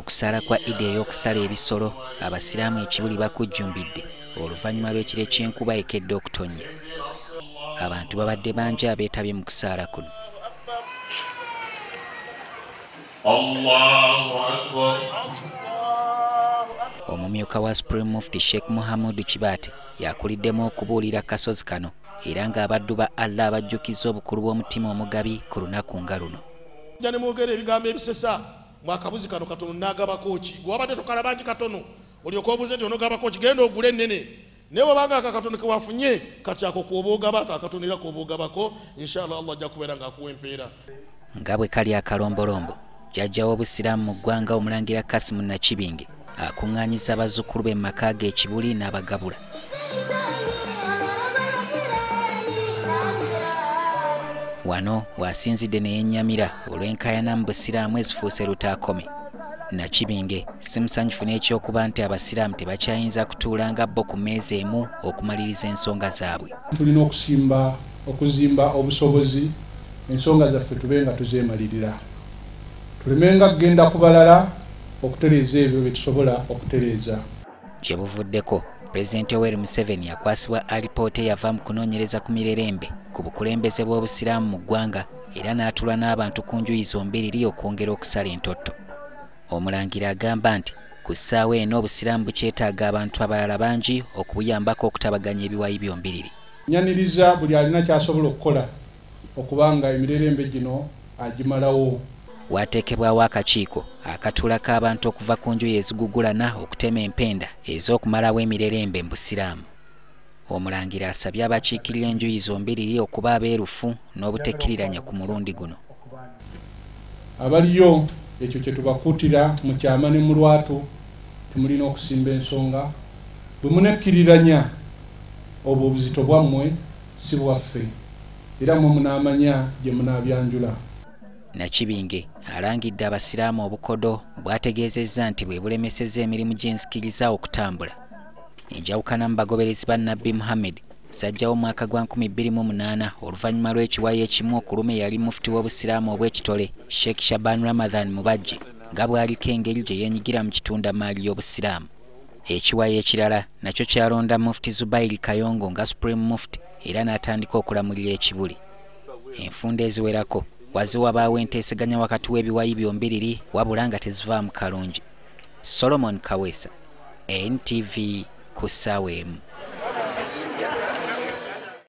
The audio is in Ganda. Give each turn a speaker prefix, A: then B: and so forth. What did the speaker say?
A: Okusala kwa Eid ey'okusala ebisolo abasiraamu ekibuli bakujjumbidde oluvannyuma lw'ekire ky'enkuba ekedde okutonnya. Abantu babadde bangi abeetabye mu kusaala kuno.
B: Allahu Akbar.
A: Omumyuka wa Supreme Mufti Sheikh Muhammad Kibaate yakuliddemu okubuulira kasozi kano era ng'abaddu ba Allah abajjukizza obukulu bw'omutima omugabi ku lunaku nga luno.
C: Njane mwogera ebigambo ebisesa mwakabuzi kano katono n'agabako ki gwabadde tokalaba nti katono olyoka obuze nti onogabako ki genda ogule ennene naye bw'obanga akakatono ke wafunye kati ako kuoba ogabako akatono era kuoba ogabako inshallah Allah ajja kubeera ng'akuwa empeera.
A: Nga bwe kali akalombolombo jjajja w'obusiraamu mu ggwanga Omulangira Kasimu Nakibinge akuŋŋaanyiza abazzukulu be mu maka ge Ekibuli n'abagabula. Wano wasinzidde ne yennyamira olw'enkaayana mu busiraamu ezifuuse lutaakome. Nakibinge si musanyufu n'ekyokuba nti abasiraamu tebakyayinza kutuulanga bo ku mmeeza emu okumaliriza ensonga zaabwe.
D: Tulina okuzimba obusobozi ensonga zaffe tube nga tuzeemalirira. Tulemenga kugenda ku balala okutereeza ebyo bye tusobola okutereeza.
A: Gye buvuddeko Pulezidenti Yoweri Museveni yakwasibwa alipoota eyava mu kunoonyereza ku mirerembe ku bukulembeze bw'obusiraamu mu ggwanga era n'atuula n'abantu ku njuyi zombiriri okwongera okusala entotto. Omulangira agamba nti ku ssaawa eno obusiraamu bukyetaaga abantu abalala bangi okubuyambako okutabaganya ebiwayi byombiriri.
D: Nyaniriza buli alina ky'asobola okukola okubanga emirerembe gino agimalawo.
A: Waateekebwawo akakiiko akatuulako abantu okuva ku njuyi ezigugulana okutema empenda ez'okumalawo emirerembe mu busiraamu. Omulangira asabye abakiikirira enjuyi zombiriri okuba abeerufu n'obutekkiriranya ku mulundi guno.
D: Abaliyo ekyo kye tubakuutira mu kyama ne mu lwatu temulina okusimba ensonga bwe munekkiriranya obwo obuzito bwammwe si bwaffe era mwe munaamanya gye munaabyanjula.
A: Nakibinge alangidde abasiraamu obukodo bwategeezezza nti bwe bulemesezza emirimu gy'enzikiriza okutambula. Enjawukana mu bagoberezi ba Nabbi Muhammad zajjawo mwaka gwa 2008 oluvannyuma lw'ekiwayi ekimu okuluma eyali mufuti w'obusiraamu obw'ekitole Sheikh Shaban Ramadan Mubajje nga bw'aliko engeri gye yeenyigira mu kitundamaali y'obusiraamu. Ekiwayi ekirala nakyo kyalonda Mufti Zubairi Kayongo nga Supreme Mufti era n'atandika okulamulira Ekibuli. Enfunda eziwerako wazibaawo enteeseganya wakati w'ebiwayi byombiriri wabula nga tezivaamu kalungi. Solomon Kaweesa, NTV ku ssaawa emu.